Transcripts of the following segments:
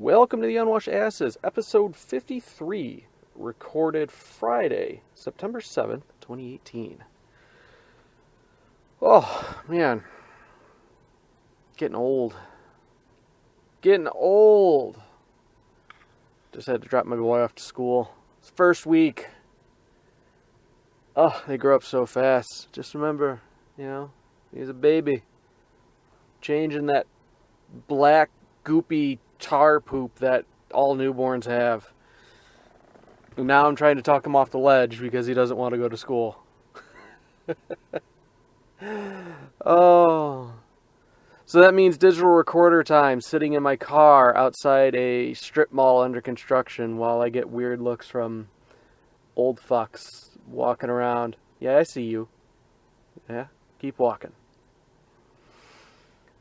Welcome to the Unwashed Asses, episode 53, recorded Friday, September 7th, 2018. Oh, man. Getting old. Just had to drop my boy off to school. It's first week. Oh, they grow up so fast. Just remember, he's a baby. Changing that black, goopy tar poop that all newborns have. And now I'm trying to talk him off the ledge because he doesn't want to go to school. Oh. So that means digital recorder time, sitting in my car outside a strip mall under construction while I get weird looks from old fucks walking around. Yeah, I see you. Yeah, keep walking.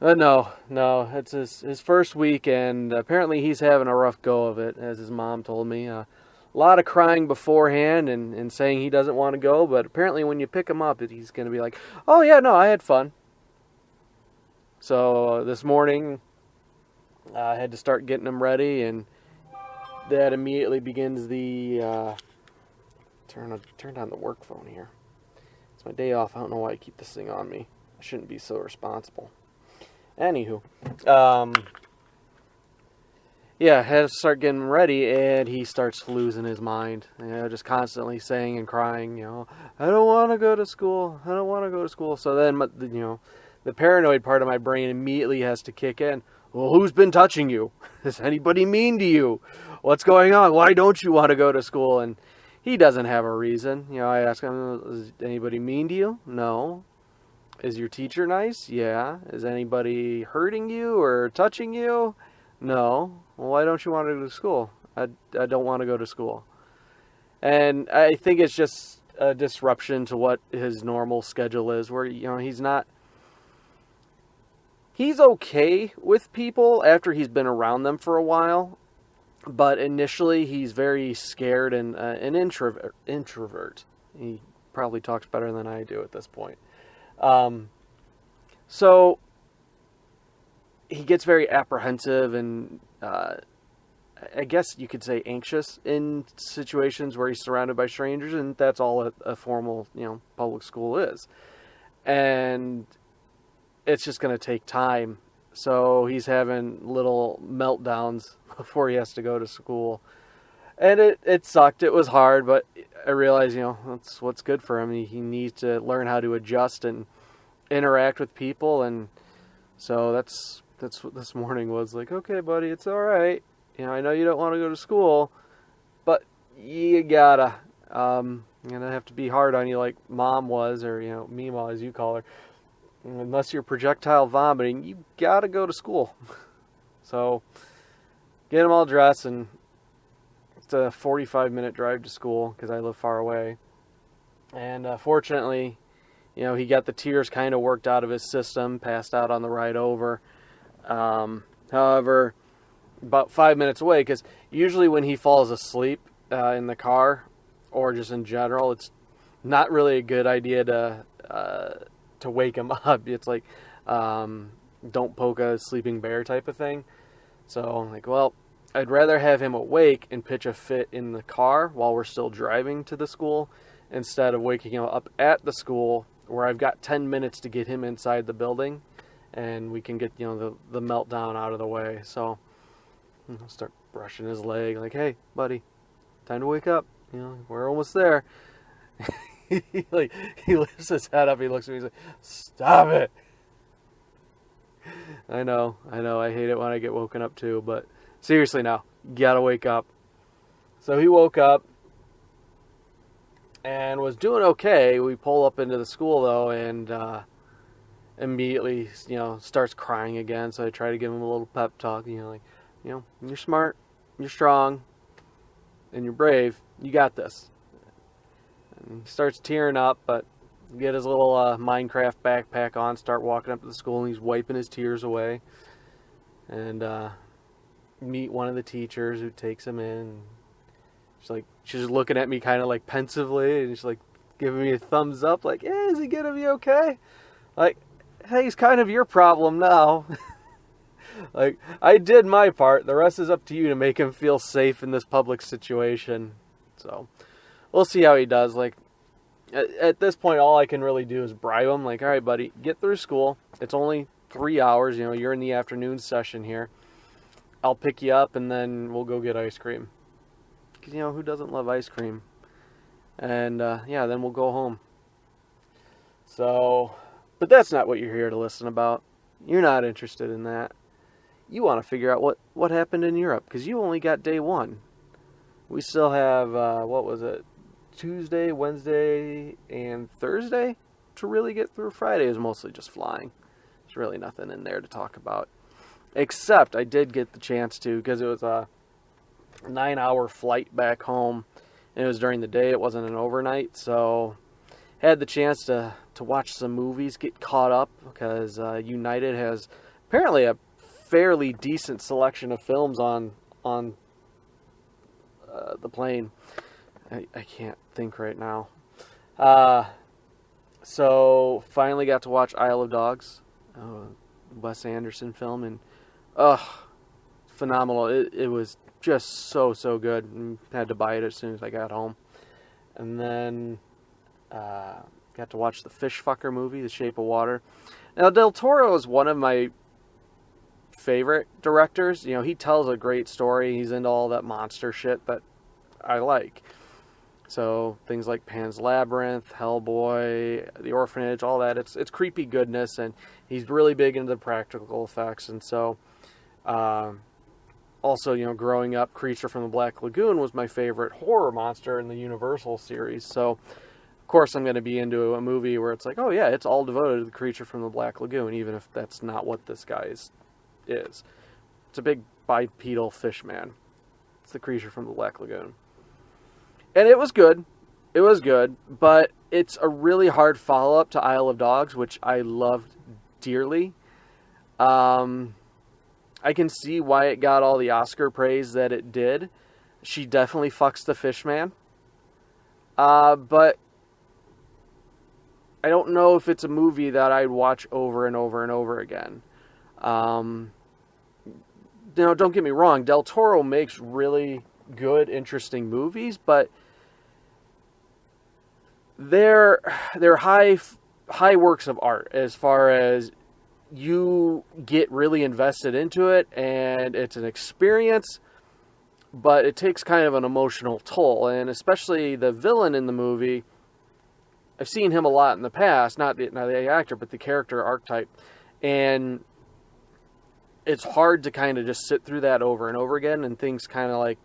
No, it's his first week, and apparently he's having a rough go of it, as his mom told me. A lot of crying beforehand and saying he doesn't want to go, but apparently when you pick him up, he's going to be like, oh yeah, no, I had fun. So this morning, I had to start getting him ready, and that immediately begins the, turn on the work phone here. It's my day off. I don't know why I keep this thing on me. I shouldn't be so responsible. Anywho, I had to start getting ready, and he starts losing his mind. Just constantly saying and crying, I don't want to go to school. I don't want to go to school. So then, the paranoid part of my brain immediately has to kick in. Well, who's been touching you? Is anybody mean to you? What's going on? Why don't you want to go to school? And he doesn't have a reason. I ask him, is anybody mean to you? No. Is your teacher nice? Yeah. Is anybody hurting you or touching you? No. Well, why don't you want to go to school? I don't want to go to school. And I think it's just a disruption to what his normal schedule is, where, he's okay with people after he's been around them for a while, but initially he's very scared and an introvert. He probably talks better than I do at this point. So he gets very apprehensive and, I guess you could say anxious in situations where he's surrounded by strangers, and that's all a formal, public school is. And it's just going to take time. So he's having little meltdowns before he has to go to school. And it sucked. It was hard, but I realized, that's what's good for him. He needs to learn how to adjust and interact with people. And so that's what this morning was like. Okay, buddy, it's all right. I know you don't want to go to school, but you gotta. Have to be hard on you like mom was, or, Meemaw as you call her. Unless you're projectile vomiting, you gotta go to school. So get him all dressed, and it's a 45-minute drive to school because I live far away. And fortunately, he got the tears kind of worked out of his system, passed out on the ride over. However, about 5 minutes away, because usually when he falls asleep in the car, or just in general, it's not really a good idea to wake him up. It's like, don't poke a sleeping bear type of thing. So I'm like, well, I'd rather have him awake and pitch a fit in the car while we're still driving to the school, instead of waking him up at the school where I've got 10 minutes to get him inside the building, and we can get, the meltdown out of the way. So I'll start brushing his leg, like, hey, buddy, time to wake up. We're almost there. He lifts his head up, he looks at me, he's like, stop it. I know, I hate it when I get woken up too, but seriously now, you gotta wake up. So he woke up and was doing okay. We pull up into the school though, and immediately, starts crying again. So I try to give him a little pep talk, you're smart, you're strong, and you're brave. You got this. And he starts tearing up, but get his little Minecraft backpack on, start walking up to the school, and he's wiping his tears away. And meet one of the teachers who takes him in. She's looking at me kind of like pensively, and she's like giving me a thumbs up, like, yeah, is he gonna be okay? Like, hey, he's kind of your problem now. Like, I did my part. The rest is up to you to make him feel safe in this public situation. So, we'll see how he does. Like, at this point, all I can really do is bribe him. Like, all right, buddy, get through school. It's only 3 hours. You know, you're in the afternoon session here. I'll pick you up, and then we'll go get ice cream. Because, you know, who doesn't love ice cream? And, yeah, then we'll go home. So, but that's not what you're here to listen about. You're not interested in that. You want to figure out what happened in Europe, because you only got day one. We still have, what was it, Tuesday, Wednesday, and Thursday to really get through. Friday is mostly just flying. There's really nothing in there to talk about. Except I did get the chance to, because it was a 9-hour flight back home, and it was during the day. It wasn't an overnight, so had the chance to watch some movies, get caught up, because United has apparently a fairly decent selection of films on the plane. I can't think right now. So finally got to watch Isle of Dogs, Wes Anderson film, and phenomenal. It was just so good, and had to buy it as soon as I got home. And then got to watch the Fish Fucker movie, The Shape of Water. Now, Del Toro is one of my favorite directors. You know, he tells a great story. He's into all that monster shit that I like. So things like Pan's Labyrinth, Hellboy, The Orphanage, all that. It's creepy goodness, and he's really big into the practical effects. And so, also, you know, growing up, Creature from the Black Lagoon was my favorite horror monster in the Universal series. So, of course, I'm going to be into a movie where it's like, oh yeah, it's all devoted to the Creature from the Black Lagoon, even if that's not what this guy is. It's a big bipedal fish man. It's the Creature from the Black Lagoon. And it was good. It was good, but it's a really hard follow-up to Isle of Dogs, which I loved dearly. I can see why it got all the Oscar praise that it did. She definitely fucks the fish man. But I don't know if it's a movie that I'd watch over and over and over again. You know, don't get me wrong, Del Toro makes really good, interesting movies, but they're high works of art as far as you get really invested into it, and it's an experience, but it takes kind of an emotional toll. And especially the villain in the movie, I've seen him a lot in the past, not the actor, but the character archetype, and it's hard to kind of just sit through that over and over again. And things kind of like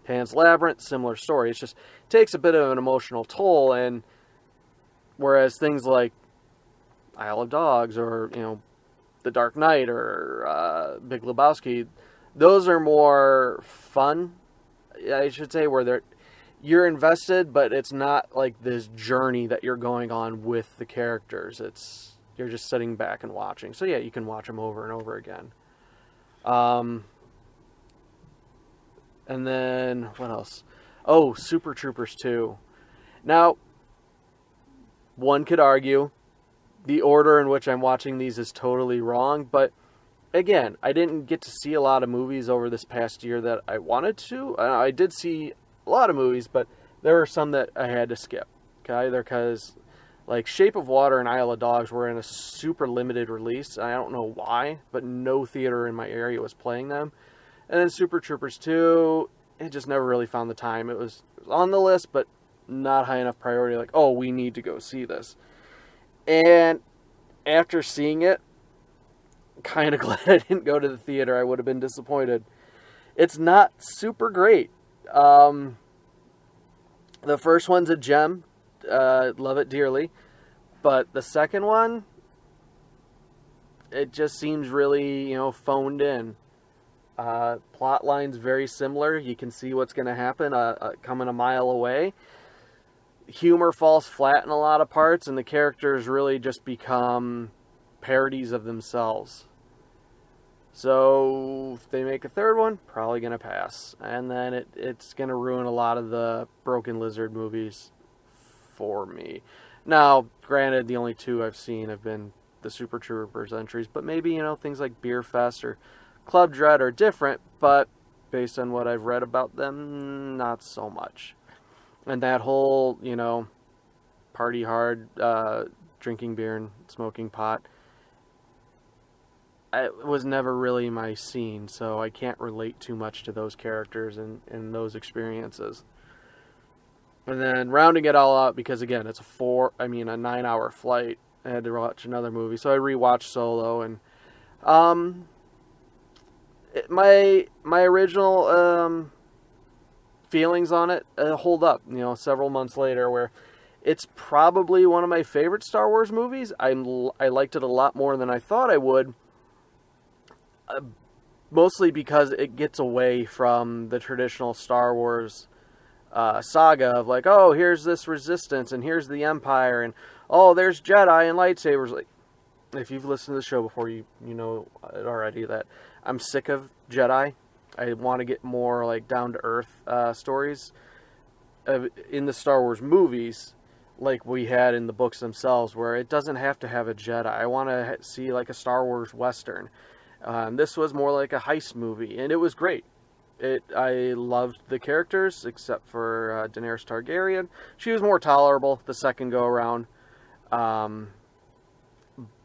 Pan's Labyrinth, similar story. It takes a bit of an emotional toll, and whereas things like Isle of Dogs or, you know, The Dark Knight or Big Lebowski, those are more fun, I should say, where you're invested, but it's not like this journey that you're going on with the characters. You're just sitting back and watching. So yeah, you can watch them over and over again. And then what else? Oh, Super Troopers 2. Now, one could argue the order in which I'm watching these is totally wrong, but again, I didn't get to see a lot of movies over this past year that I wanted to. I did see a lot of movies, but there were some that I had to skip. Okay, either because like Shape of Water and Isle of Dogs were in a super limited release. I don't know why, but no theater in my area was playing them. And then Super Troopers 2, it just never really found the time. It was on the list, but not high enough priority. Like, oh, we need to go see this. And after seeing it, kind of glad I didn't go to the theater. I would have been disappointed. It's not super great. The first one's a gem. Love it dearly. But the second one, it just seems really, you know, phoned in. Plot line's very similar. You can see what's going to happen coming a mile away. Humor falls flat in a lot of parts, and the characters really just become parodies of themselves. So if they make a third one, probably going to pass. And then it's going to ruin a lot of the Broken Lizard movies for me. Now, granted, the only two I've seen have been the Super Troopers entries, but maybe, you know, things like Beer Fest or Club Dread are different, but based on what I've read about them, not so much. And that whole, party hard, drinking beer and smoking pot, it was never really my scene, so I can't relate too much to those characters and those experiences. And then rounding it all out, because again, it's a 9-hour flight. I had to watch another movie, so I rewatched Solo, and my original feelings on it hold up. Several months later, where it's probably one of my favorite Star Wars movies. I liked it a lot more than I thought I would. Mostly because it gets away from the traditional Star Wars saga of like, oh, here's this resistance and here's the Empire and oh, there's Jedi and lightsabers. Like, if you've listened to the show before, you know already that I'm sick of Jedi. I want to get more like down to earth stories in the Star Wars movies, like we had in the books themselves, where it doesn't have to have a Jedi. I want to see like a Star Wars Western. This was more like a heist movie, and it was great. I loved the characters, except for Daenerys Targaryen. She was more tolerable the second go around.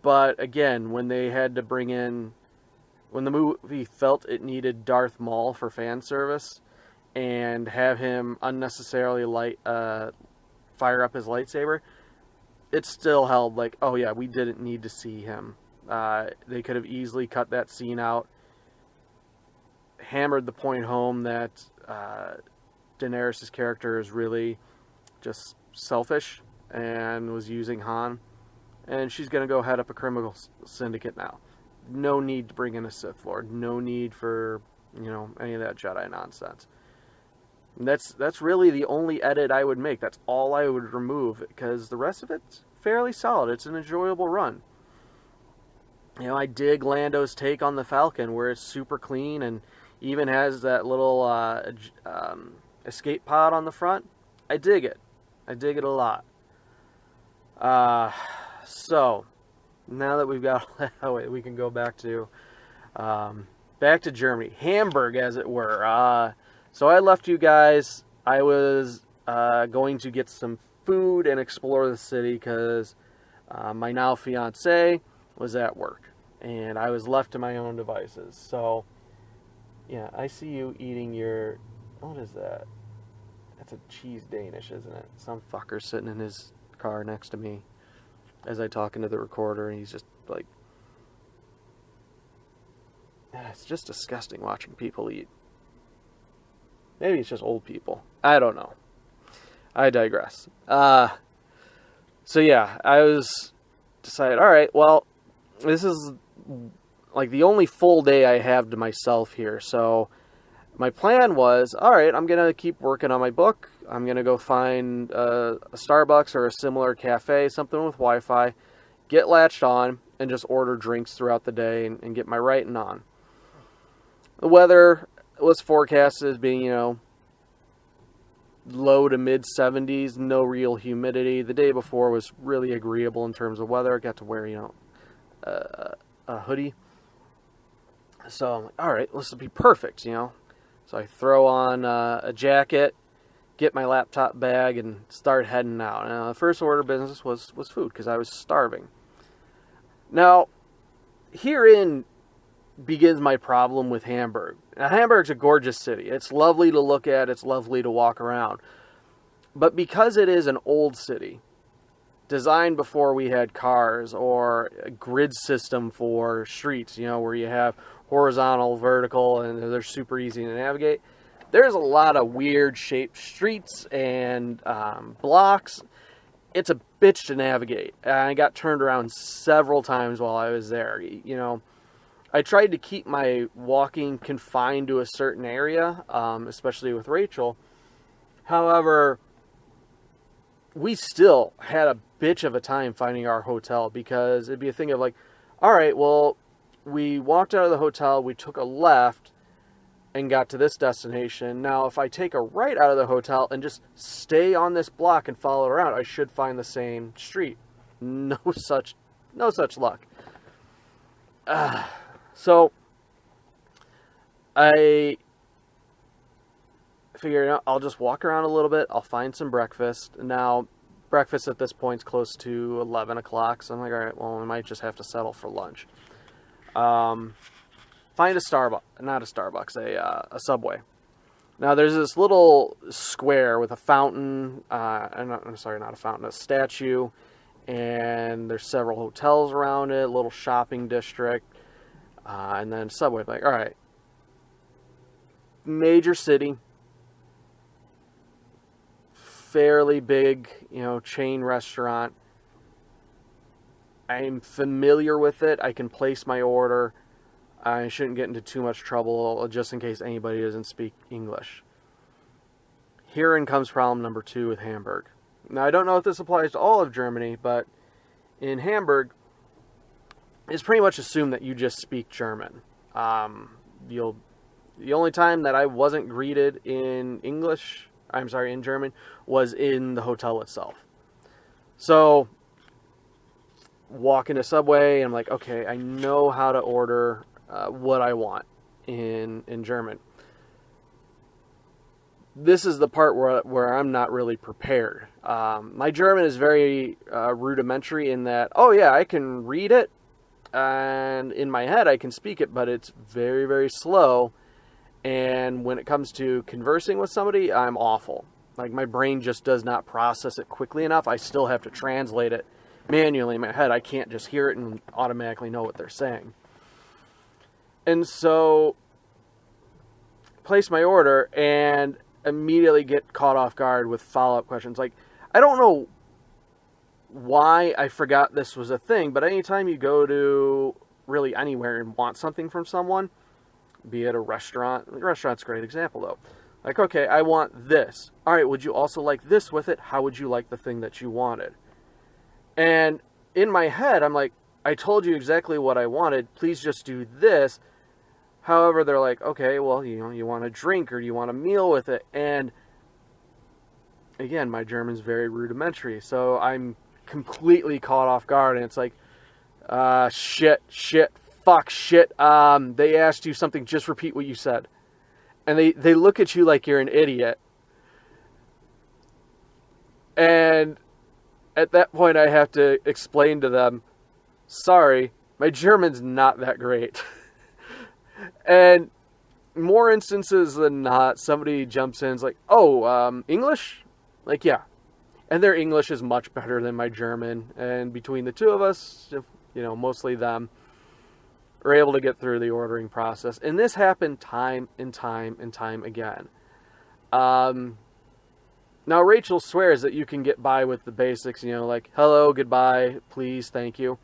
But again, when they had to when the movie felt it needed Darth Maul for fan service, and have him unnecessarily fire up his lightsaber, it still held like, oh yeah, we didn't need to see him. They could have easily cut that scene out, hammered the point home that Daenerys' character is really just selfish and was using Han, and she's going to go head up a criminal syndicate now. No need to bring in a Sith Lord. No need for, any of that Jedi nonsense. And that's really the only edit I would make. That's all I would remove, because the rest of it's fairly solid. It's an enjoyable run. I dig Lando's take on the Falcon, where it's super clean and even has that little escape pod on the front. I dig it. I dig it a lot. So, now that we've got all that away, we can go back to Germany. Hamburg, as it were. So I left you guys. I was going to get some food and explore the city, because my now fiancé was at work, and I was left to my own devices. So, yeah, I see you eating your, what is that? That's a cheese Danish, isn't it? Some fucker sitting in his car next to me as I talk into the recorder, and he's just like, it's just disgusting watching people eat. Maybe it's just old people. I don't know. I digress. So yeah, I was decided, all right, well, this is like the only full day I have to myself here. So my plan was, all right, I'm going to keep working on my book. I'm going to go find a Starbucks or a similar cafe, something with Wi-Fi, get latched on, and just order drinks throughout the day and get my writing on. The weather was forecasted as being, low to mid 70s, no real humidity. The day before was really agreeable in terms of weather. I got to wear, a hoodie. So I'm like, all right, this will be perfect, So I throw on a jacket, get my laptop bag, and start heading out. Now, the first order of business was food, because I was starving. Now, herein begins my problem with Hamburg. Now, Hamburg's a gorgeous city. It's lovely to look at. It's lovely to walk around. But because it is an old city, designed before we had cars or a grid system for streets, where you have horizontal, vertical, and they're super easy to navigate, there's a lot of weird shaped streets and blocks. It's a bitch to navigate. I got turned around several times while I was there. I tried to keep my walking confined to a certain area, especially with Rachel. However, we still had a bitch of a time finding our hotel, because it'd be a thing of like, all right, well, we walked out of the hotel, we took a left and got to this destination. Now, if I take a right out of the hotel and just stay on this block and follow it around, I should find the same street. No such luck. So I figured out I'll just walk around a little bit. I'll find some breakfast. Now, breakfast at this point is close to 11 o'clock. So I'm like, all right, well, we might just have to settle for lunch. Find a Starbucks, not a Starbucks, a Subway. Now, there's this little square with a fountain, I'm sorry, not a fountain, a statue, and there's several hotels around it, a little shopping district, and then Subway. Like, all right, major city, fairly big, chain restaurant. I'm familiar with it. I can place my order. I shouldn't get into too much trouble just in case anybody doesn't speak English. Herein comes problem number 2 with Hamburg. Now, I don't know if this applies to all of Germany, but in Hamburg, it's pretty much assumed that you just speak German. The only time that I wasn't greeted in German, was in the hotel itself. So, walk into Subway, and I'm like, okay, I know how to order what I want in German. This is the part where I'm not really prepared. My German is very rudimentary in that, oh yeah, I can read it, and in my head I can speak it, but it's very, very slow. And when it comes to conversing with somebody, I'm awful. Like, my brain just does not process it quickly enough. I still have to translate it manually in my head. I can't just hear it and automatically know what they're saying. And so, place my order and immediately get caught off guard with follow-up questions. Like, I don't know why I forgot this was a thing, but anytime you go to really anywhere and want something from someone, be it a restaurant. A restaurant's a great example, though. Like, okay, I want this. All right, would you also like this with it? How would you like the thing that you wanted? And in my head, I'm like, I told you exactly what I wanted. Please just do this. However, they're like, okay, well, you want a drink or you want a meal with it. And again, my German's very rudimentary. So I'm completely caught off guard. And it's like, shit. They asked you something, just repeat what you said. And they look at you like you're an idiot. And at that point, I have to explain to them, sorry, my German's not that great. And more instances than not, somebody jumps in and is like, oh, English? Like, yeah. And their English is much better than my German. And between the two of us, mostly them, are able to get through the ordering process. And this happened time and time again. Now, Rachel swears that you can get by with the basics, like, hello, goodbye, please, thank you.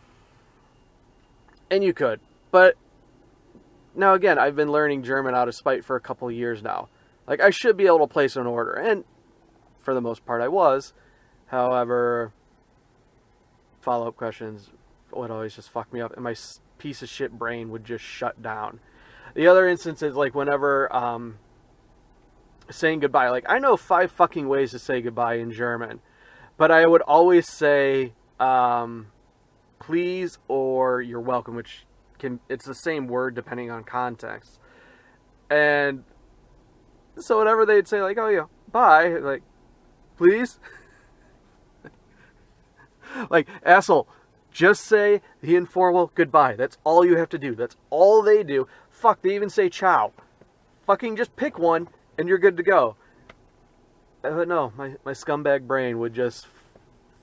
And you could. But, now again, I've been learning German out of spite for a couple of years now. Like, I should be able to place an order. And, for the most part, I was. However, follow-up questions would always just fuck me up. And my piece of shit brain would just shut down. The other instance is, like, whenever, saying goodbye. Like, I know 5 fucking ways to say goodbye in German. But I would always say, please or you're welcome, which it's the same word depending on context. And so whenever they'd say, like, oh yeah, bye, like, please? Like, asshole, just say the informal goodbye. That's all you have to do. That's all they do. Fuck, they even say ciao. Fucking just pick one and you're good to go. But no, my scumbag brain would just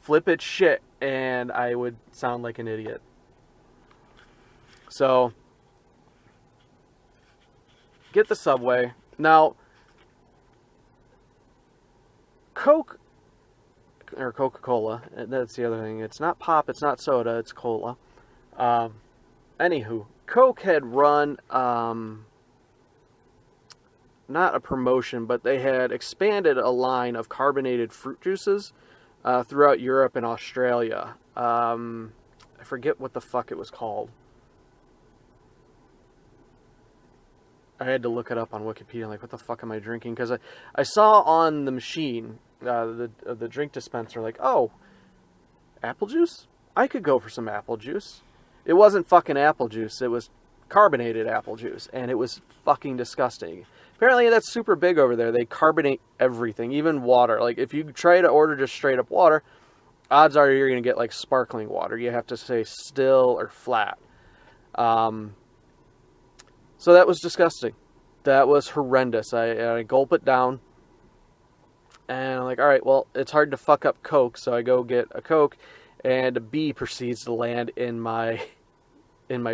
flip its shit and I would sound like an idiot. So, get the Subway. Now, Coke, or Coca-Cola, that's the other thing. It's not pop, it's not soda, it's cola. Anywho, Coke had run, not a promotion, but they had expanded a line of carbonated fruit juices throughout Europe and Australia. I forget what the fuck it was called. I had to look it up on Wikipedia. Like, what the fuck am I drinking? Because I saw on the machine, the drink dispenser, like, oh, apple juice? I could go for some apple juice. It wasn't fucking apple juice. It was carbonated apple juice, and it was fucking disgusting. Apparently that's super big over there. They carbonate everything, even water. Like, if you try to order just straight up water, odds are you're going to get like sparkling water. You have to say still or flat. So that was disgusting. That was horrendous. I gulp it down, and I'm like, all right, well, it's hard to fuck up Coke, so I go get a Coke, and a bee proceeds to land in my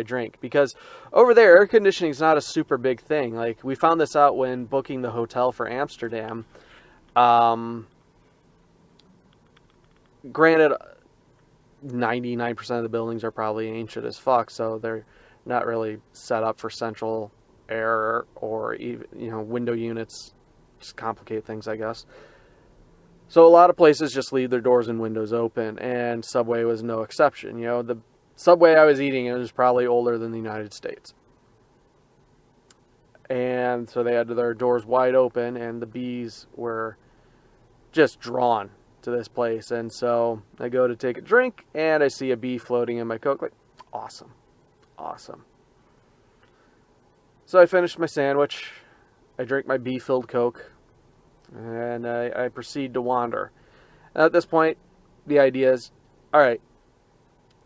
drink, because over there air conditioning is not a super big thing. Like, we found this out when booking the hotel for Amsterdam. Granted, 99% of the buildings are probably ancient as fuck, so they're not really set up for central air or even, window units. Just complicate things, I guess. So a lot of places just leave their doors and windows open, and Subway was no exception. The Subway I was eating, it was probably older than the United States. And so they had their doors wide open, and the bees were just drawn to this place. And so I go to take a drink, and I see a bee floating in my Coke. Like, awesome. So I finished my sandwich. I drink my bee-filled Coke, and I proceed to wander. And at this point, the idea is, all right,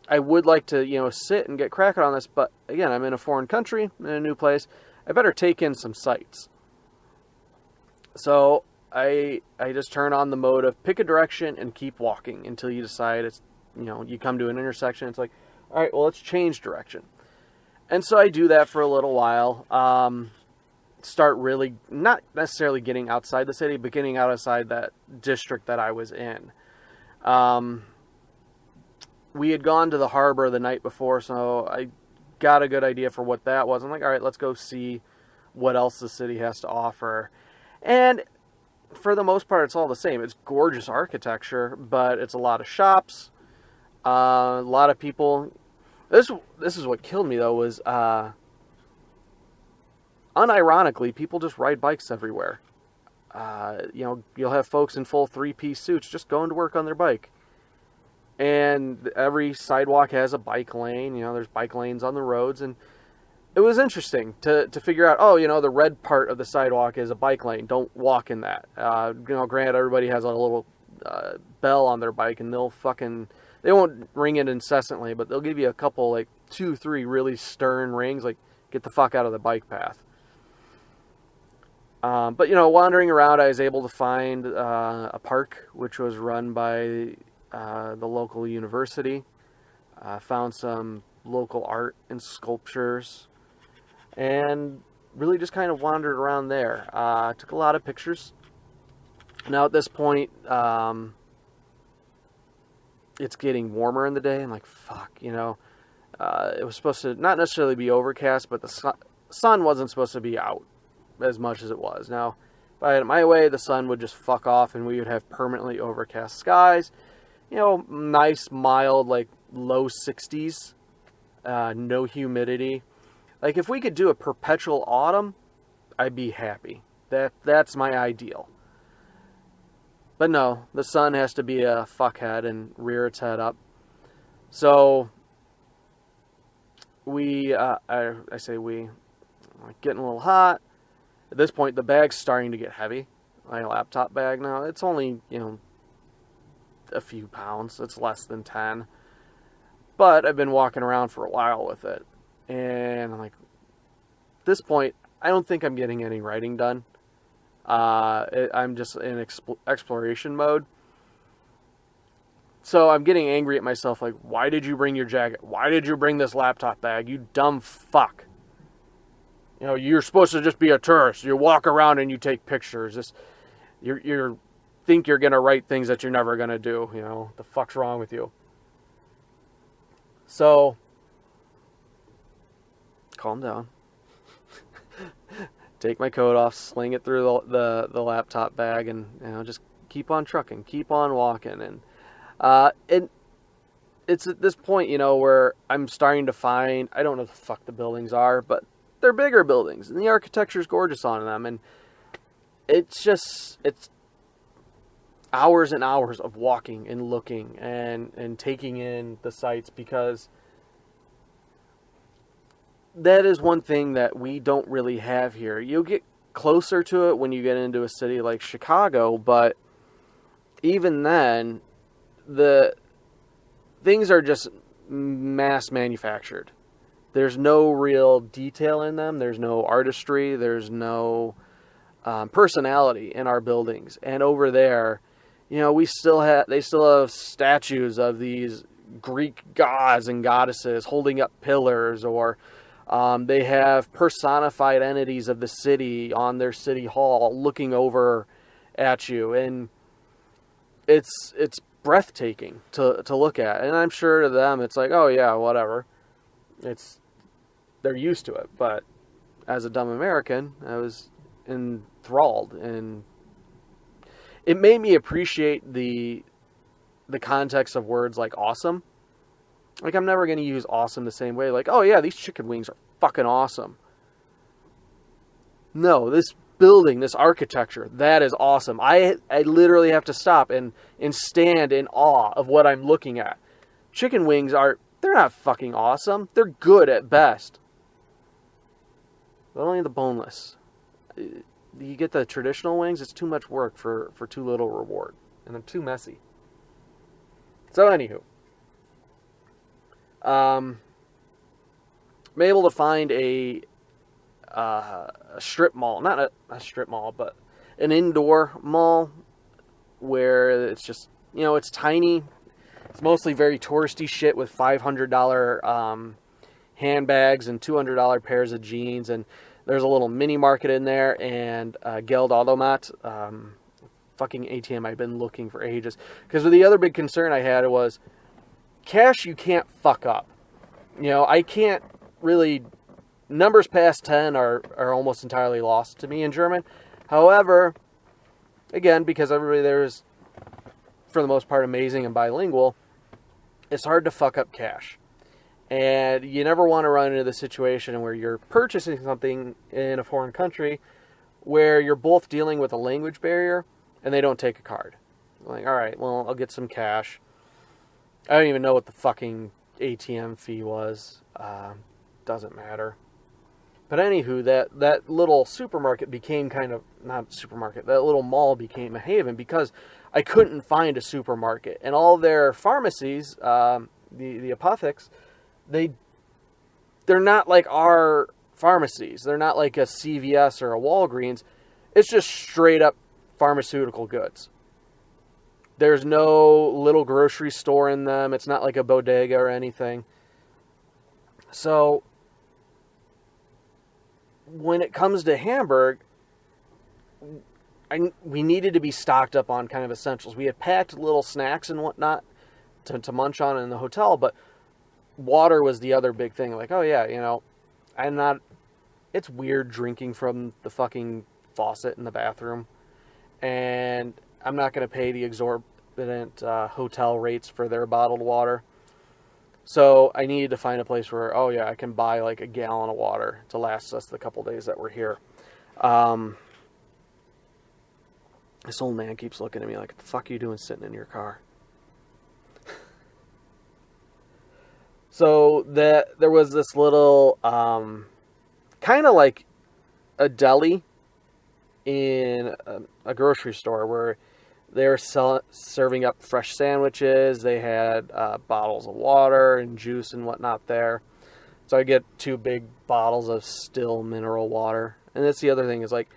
I would like to, sit and get cracking on this, but again, I'm in a foreign country, in a new place. I better take in some sights. So I just turn on the mode of pick a direction and keep walking until you decide it's, you come to an intersection. It's like, all right, well, let's change direction. And so I do that for a little while. Start really not necessarily getting outside the city, but getting outside that district that I was in. We had gone to the harbor the night before, so I got a good idea for what that was. I'm like, all right, let's go see what else the city has to offer. And for the most part, it's all the same. It's gorgeous architecture, but it's a lot of shops, a lot of people. This is what killed me, though, was unironically, people just ride bikes everywhere. You'll have folks in full three-piece suits just going to work on their bike. And every sidewalk has a bike lane. There's bike lanes on the roads. And it was interesting to figure out, the red part of the sidewalk is a bike lane. Don't walk in that. Granted, everybody has a little bell on their bike, and they won't ring it incessantly, but they'll give you a couple, like 2-3 really stern rings, like, get the fuck out of the bike path. But wandering around, I was able to find a park which was run by the local university. Found some local art and sculptures, and really just kind of wandered around there. Took a lot of pictures. Now at this point, it's getting warmer in the day. I'm like, fuck, it was supposed to not necessarily be overcast, but the sun wasn't supposed to be out as much as it was. Now, if I had it my way, the sun would just fuck off, and we would have permanently overcast skies. Nice, mild, like low 60s, no humidity. Like, if we could do a perpetual autumn, I'd be happy. That's my ideal. But no, the sun has to be a fuckhead and rear its head up. So I say we, getting a little hot. At this point, the bag's starting to get heavy. My laptop bag now, it's only, a few pounds. It's less than 10. But I've been walking around for a while with it. And I'm like, at this point, I don't think I'm getting any writing done. I'm just in exploration mode. So I'm getting angry at myself, like, why did you bring your jacket? Why did you bring this laptop bag? You dumb fuck. You're supposed to just be a tourist. You walk around and you take pictures. You think you're going to write things that you're never going to do. The fuck's wrong with you? So, calm down. Take my coat off, sling it through the laptop bag, and just keep on trucking, keep on walking. And it's at this point, where I'm starting to find, I don't know what the fuck the buildings are, but they're bigger buildings, and the architecture's gorgeous on them, and it's hours and hours of walking and looking and taking in the sights, because that is one thing that we don't really have here. You'll get closer to it when you get into a city like Chicago, but even then, the things are just mass manufactured. There's no real detail in them. There's no artistry. There's no personality in our buildings. And over there, they still have statues of these Greek gods and goddesses holding up pillars, or they have personified entities of the city on their city hall looking over at you, and it's breathtaking to look at. And I'm sure to them it's like, oh yeah, whatever. They're used to it. But as a dumb American, I was enthralled, and it made me appreciate the context of words like awesome. Like, I'm never going to use awesome the same way. Like, oh yeah, these chicken wings are fucking awesome. No, this building, this architecture, that is awesome. I literally have to stop and stand in awe of what I'm looking at. Chicken wings they're not fucking awesome. They're good at best. But only the boneless. You get the traditional wings, it's too much work for too little reward. And they're too messy. So anywho. I'm able to find a strip mall. Not a strip mall, but an indoor mall where it's just, it's tiny. It's mostly very touristy shit with $500 handbags and $200 pairs of jeans, and there's a little mini market in there, and Geld Automat, fucking ATM I've been looking for ages. Because the other big concern I had was cash you can't fuck up. I can't really... Numbers past 10 are almost entirely lost to me in German. However, again, because everybody there is, for the most part, amazing and bilingual, it's hard to fuck up cash. And you never want to run into the situation where you're purchasing something in a foreign country where you're both dealing with a language barrier and they don't take a card. Like, all right, well, I'll get some cash. I don't even know what the fucking ATM fee was. Doesn't matter. But anywho, that little supermarket became not supermarket, that little mall became a haven because I couldn't find a supermarket. And all their pharmacies, the apothecs, they're not like our pharmacies. They're not like a CVS or a Walgreens. It's just straight up pharmaceutical goods. There's no little grocery store in them. It's not like a bodega or anything. So when it comes to Hamburg, we needed to be stocked up on kind of essentials. We had packed little snacks and whatnot to munch on in the hotel, but water was the other big thing. Like, oh yeah, it's weird drinking from the fucking faucet in the bathroom, and I'm not going to pay the exorbitant hotel rates for their bottled water. So I needed to find a place where, oh yeah, I can buy like a gallon of water to last us the couple days that we're here. This old man keeps looking at me like, what the fuck are you doing sitting in your car? So there was this little, kind of like a deli in a grocery store where they were serving up fresh sandwiches. They had bottles of water and juice and whatnot there. So I get 2 big bottles of still mineral water. And that's the other thing is like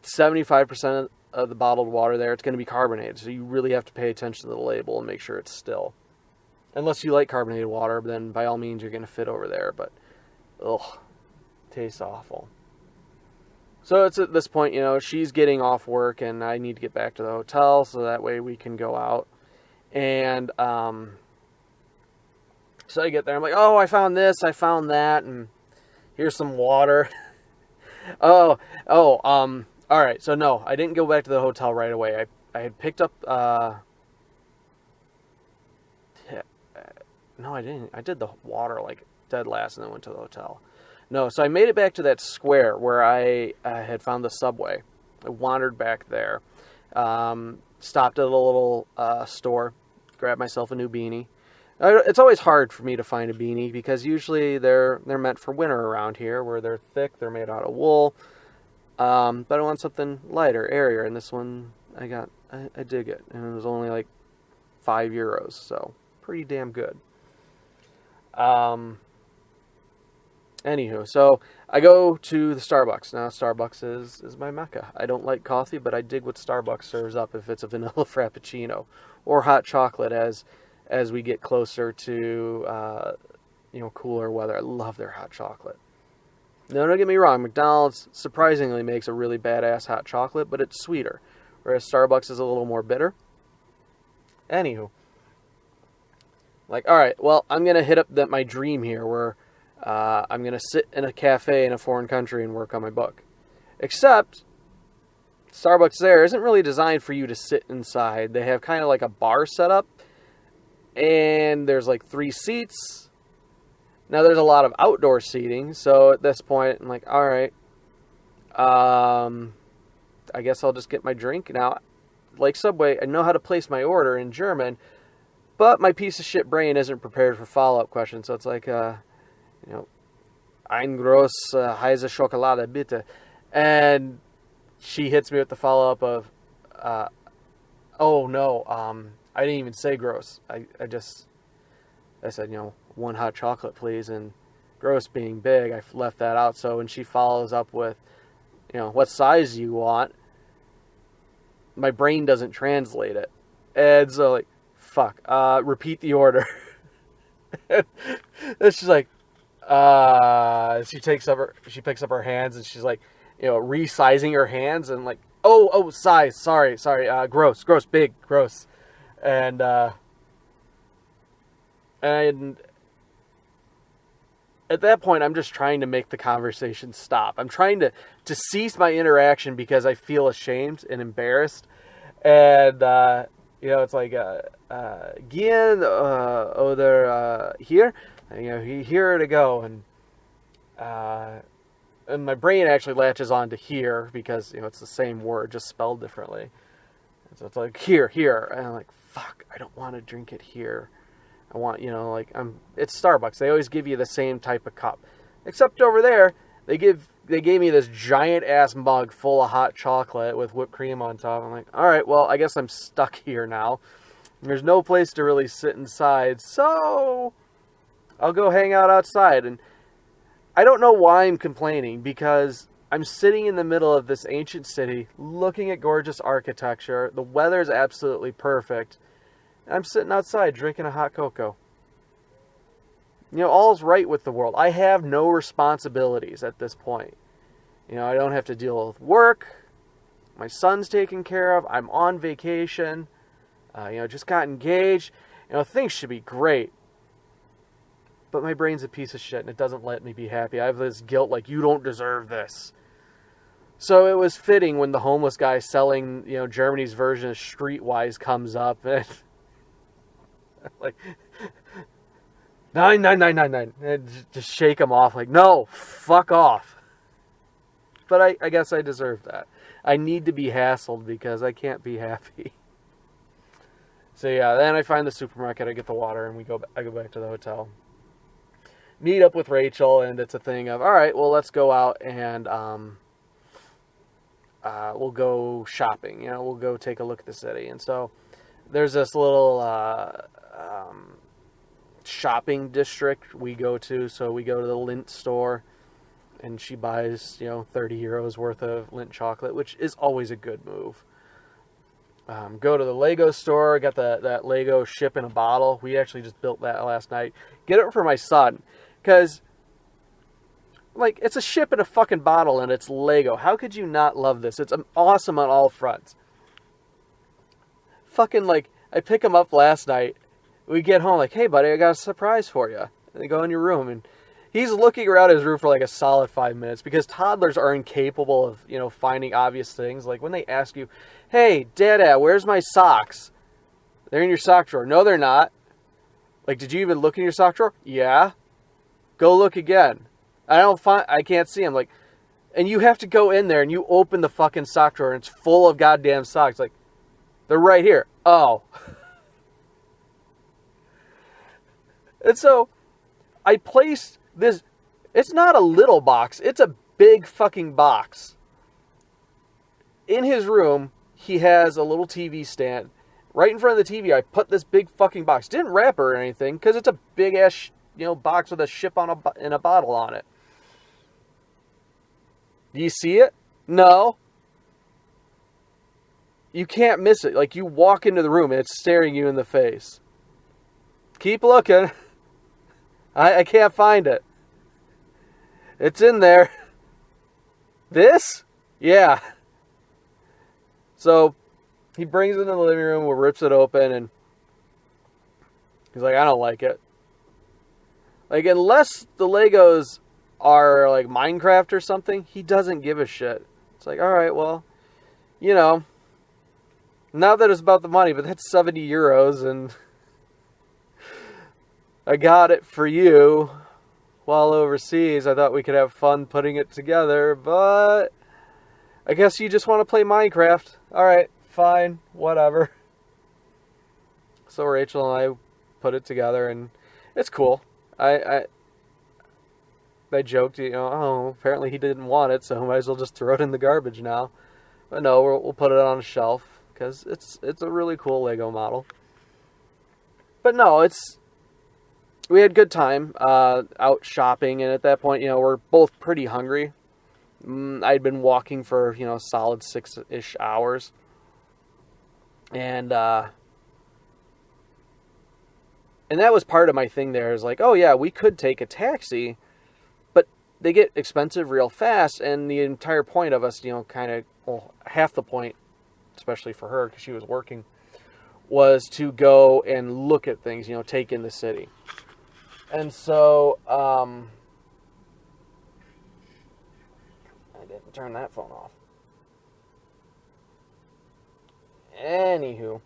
75% of the bottled water there, it's going to be carbonated. So you really have to pay attention to the label and make sure it's still. Unless you like carbonated water, then by all means you're going to fit over there. But, ugh, tastes awful. So it's at this point, she's getting off work and I need to get back to the hotel so that way we can go out. And so I get there. I'm like, oh, I found this, I found that, and here's some water. All right. So no, I didn't go back to the hotel right away. I had picked up. No, I didn't. I did the water like dead last, and then went to the hotel. No, so I made it back to that square where I had found the subway. I wandered back there, stopped at a little store, grabbed myself a new beanie, It's always hard for me to find a beanie because usually they're meant for winter around here, where they're thick, they're made out of wool. But I want something lighter, airier, and this one I dig it, and it was only like €5, so pretty damn good. Anywho, so I go to the Starbucks. Now, Starbucks is my mecca. I don't like coffee, but I dig what Starbucks serves up if it's a vanilla frappuccino or hot chocolate as we get closer to, cooler weather. I love their hot chocolate. Now, don't get me wrong. McDonald's surprisingly makes a really badass hot chocolate, but it's sweeter, whereas Starbucks is a little more bitter. Anywho, like, all right, well, I'm going to hit up my dream here where I'm going to sit in a cafe in a foreign country and work on my book. Except, Starbucks there isn't really designed for you to sit inside. They have kind of like a bar set up, and there's like 3 seats. Now, there's a lot of outdoor seating, so at this point, I'm like, all right, I guess I'll just get my drink. Now, like Subway, I know how to place my order in German, but my piece of shit brain isn't prepared for follow-up questions, so it's like, ein groß heiße Schokolade, bitte. And she hits me with the follow-up of, oh, no, I didn't even say gross. I said, 1 hot chocolate, please, and gross being big, I left that out. So when she follows up with, what size do you want, my brain doesn't translate it. And so, like, fuck, repeat the order. And she's like, she picks up her hands, and she's like, resizing her hands, and like, oh, size, sorry, gross, big, gross. And at that point, I'm just trying to make the conversation stop. I'm trying to cease my interaction because I feel ashamed and embarrassed. And, it's like, gehen oder hier, here to go. And my brain actually latches on to here because, it's the same word, just spelled differently. And so it's like, here. And I'm like, fuck, I don't want to drink it here. I want, it's Starbucks. They always give you the same type of cup. Except over there, they gave me this giant ass mug full of hot chocolate with whipped cream on top. I'm like, all right, well, I guess I'm stuck here now. There's no place to really sit inside, so I'll go hang out outside. And I don't know why I'm complaining, because I'm sitting in the middle of this ancient city, looking at gorgeous architecture. The weather's absolutely perfect. I'm sitting outside drinking a hot cocoa. All's right with the world. I have no responsibilities at this point. I don't have to deal with work. My son's taken care of. I'm on vacation. Just got engaged. Things should be great. But my brain's a piece of shit, and it doesn't let me be happy. I have this guilt, like, you don't deserve this. So it was fitting when the homeless guy selling, Germany's version of Streetwise comes up, and like, 9. And just shake him off, like, no, fuck off. But I guess I deserve that. I need to be hassled because I can't be happy. So yeah, then I find the supermarket, I get the water, and I go back to the hotel. Meet up with Rachel, and it's a thing of, all right, well, let's go out and we'll go shopping. We'll go take a look at the city. And so there's this little shopping district we go to. So we go to the Lindt store, and she buys, €30 worth of Lindt chocolate, which is always a good move. Go to the Lego store, got that Lego ship in a bottle. We actually just built that last night. Get it for my son, because, like, it's a ship in a fucking bottle, and it's Lego. How could you not love this? It's awesome on all fronts. Fucking, like, I pick him up last night. We get home, like, hey, buddy, I got a surprise for you. And they go in your room, and he's looking around his room for, like, a solid 5 minutes, because toddlers are incapable of, finding obvious things. Like, when they ask you, hey, Dada, where's my socks? They're in your sock drawer. No, they're not. Like, did you even look in your sock drawer? Yeah. Go look again. I can't see them. Like, and you have to go in there and you open the fucking sock drawer and it's full of goddamn socks. Like, they're right here. Oh. And so I placed this. It's not a little box. It's a big fucking box. In his room, he has a little TV stand. Right in front of the TV, I put this big fucking box. Didn't wrap it or anything, because it's a big ass, box with a ship in a bottle on it. Do you see it? No. You can't miss it. Like, you walk into the room and it's staring you in the face. Keep looking. I can't find it. It's in there. This? Yeah. So, he brings it in the living room, rips it open, and he's like, I don't like it. Like, unless the Legos are like Minecraft or something, he doesn't give a shit. It's like, alright, well, not that it's about the money, but that's 70 euros, and I got it for you while overseas. I thought we could have fun putting it together, but I guess you just want to play Minecraft. Alright, fine, whatever. So Rachel and I put it together, and it's cool. I joked, apparently he didn't want it, so I might as well just throw it in the garbage now. But no, we'll put it on a shelf, because it's a really cool Lego model. But no, we had a good time out shopping, and at that point, we're both pretty hungry. I'd been walking for, a solid 6-ish hours. And that was part of my thing there, is like, oh yeah, we could take a taxi, but they get expensive real fast, and the entire point of us, half the point, especially for her, because she was working, was to go and look at things, take in the city. And so, I didn't turn that phone off. Anywho,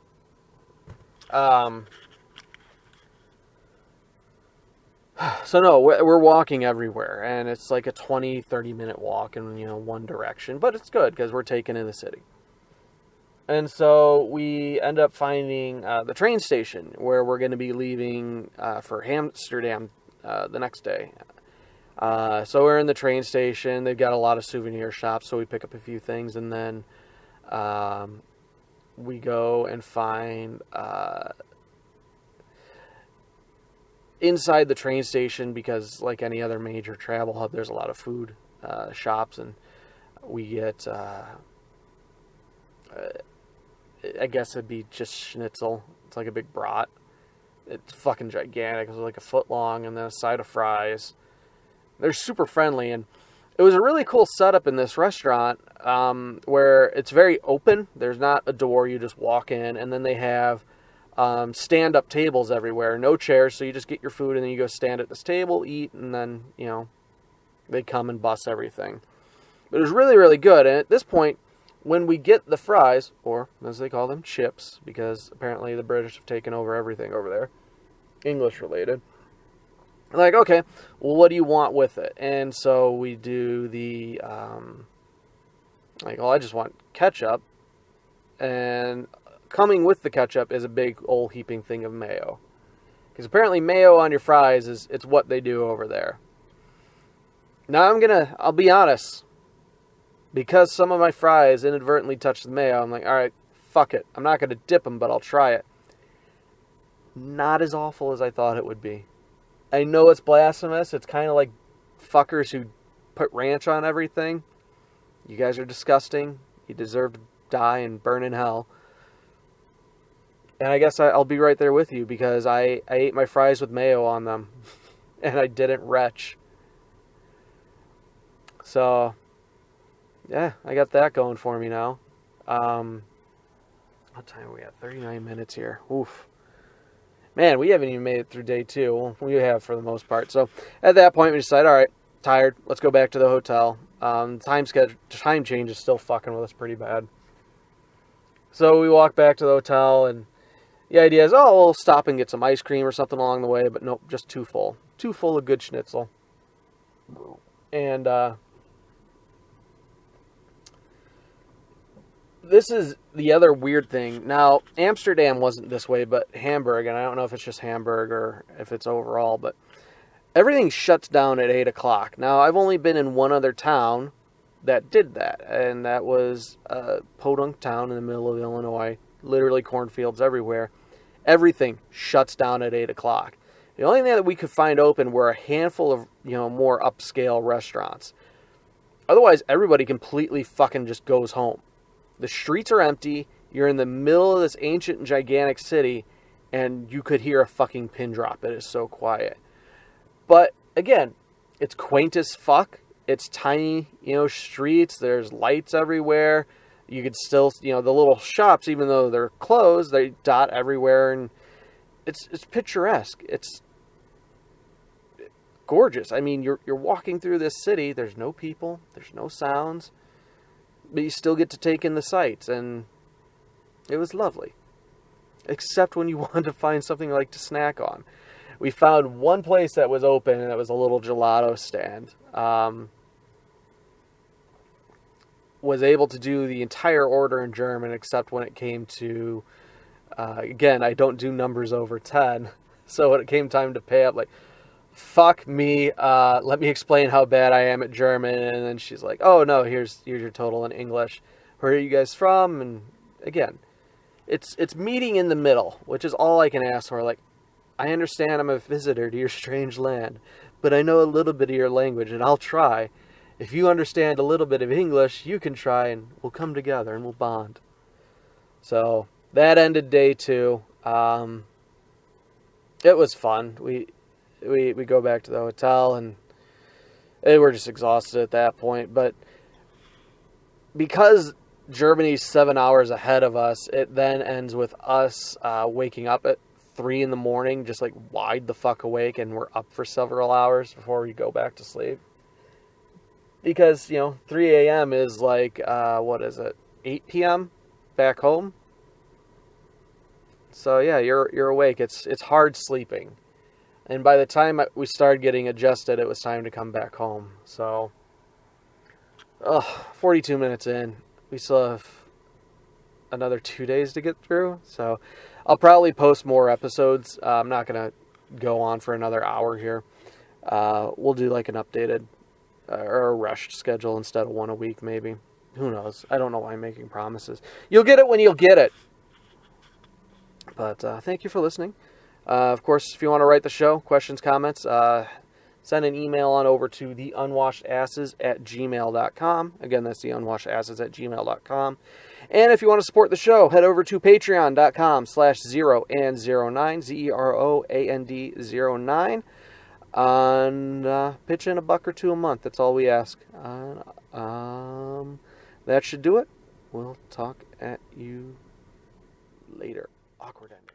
so no, we're walking everywhere, and it's like a 20-30 minute walk in, one direction, but it's good, because we're taking in the city. And so we end up finding the train station where we're going to be leaving for Amsterdam the next day. So we're in the train station. They've got a lot of souvenir shops, so we pick up a few things, and then we go and find inside the train station, because like any other major travel hub, there's a lot of food shops, and we get I guess it'd be just schnitzel. It's like a big brat. It's fucking gigantic. It's like a foot long, and then a side of fries. They're super friendly, and it was a really cool setup in this restaurant where it's very open. There's not a door. You just walk in, and then they have stand-up tables everywhere. No chairs, so you just get your food, and then you go stand at this table, eat, and then, they come and bus everything. But it was really, really good, and at this point, when we get the fries, or as they call them, chips, because apparently the British have taken over everything over there, English related. Like, okay, well, what do you want with it? And so we do the, I just want ketchup. And coming with the ketchup is a big old heaping thing of mayo. Because apparently mayo on your fries it's what they do over there. Now I'll be honest. Because some of my fries inadvertently touched the mayo, I'm like, alright, fuck it. I'm not going to dip them, but I'll try it. Not as awful as I thought it would be. I know it's blasphemous. It's kind of like fuckers who put ranch on everything. You guys are disgusting. You deserve to die and burn in hell. And I guess I'll be right there with you, because I ate my fries with mayo on them. And I didn't retch. So, yeah, I got that going for me now. What time are we at? 39 minutes here. Oof. Man, we haven't even made it through day 2. Well, we have for the most part. So at that point, we decided, all right, tired. Let's go back to the hotel. Time change is still fucking with us pretty bad. So we walk back to the hotel, and the idea is, we'll stop and get some ice cream or something along the way. But nope, just too full. Too full of good schnitzel. And this is the other weird thing. Now, Amsterdam wasn't this way, but Hamburg, and I don't know if it's just Hamburg or if it's overall, but everything shuts down at 8 o'clock. Now, I've only been in one other town that did that, and that was a podunk town in the middle of Illinois, literally cornfields everywhere. Everything shuts down at 8 o'clock. The only thing that we could find open were a handful of, more upscale restaurants. Otherwise, everybody completely fucking just goes home. The streets are empty. You're in the middle of this ancient and gigantic city, and you could hear a fucking pin drop. It is so quiet. But, again, it's quaint as fuck. It's tiny, streets. There's lights everywhere. You could still, the little shops, even though they're closed, they dot everywhere, and it's picturesque. It's gorgeous. I mean, you're walking through this city. There's no people. There's no sounds. But you still get to take in the sights, and it was lovely. Except when you wanted to find something like to snack on. We found one place that was open, and it was a little gelato stand. Was able to do the entire order in German, except when it came to, again, I don't do numbers over 10. So when it came time to pay up, like, fuck me, let me explain how bad I am at German. And then she's like, oh no, here's your total in English. Where are you guys from? And again, it's meeting in the middle, which is all I can ask for. Like, I understand I'm a visitor to your strange land, but I know a little bit of your language, and I'll try. If you understand a little bit of English, you can try, and we'll come together and we'll bond. So that ended day 2. It was fun. We go back to the hotel, and we're just exhausted at that point. But because Germany's 7 hours ahead of us, it then ends with us waking up at 3 in the morning, just like wide the fuck awake, and we're up for several hours before we go back to sleep. Because, 3 a.m. is like, 8 p.m. back home? So yeah, you're awake. It's hard sleeping. And by the time we started getting adjusted, it was time to come back home. So, 42 minutes in. We still have another 2 days to get through. So, I'll probably post more episodes. I'm not going to go on for another hour here. We'll do like an updated or a rushed schedule instead of one a week, maybe. Who knows? I don't know why I'm making promises. You'll get it when you'll get it. But thank you for listening. Of course, if you want to write the show, questions, comments, send an email on over to theunwashedasses@gmail.com. Again, that's theunwashedasses@gmail.com. And if you want to support the show, head over to patreon.com/zeroand09, ZEROAND09. And pitch in $1 or $2 a month. That's all we ask. That should do it. We'll talk at you later. Awkward endings.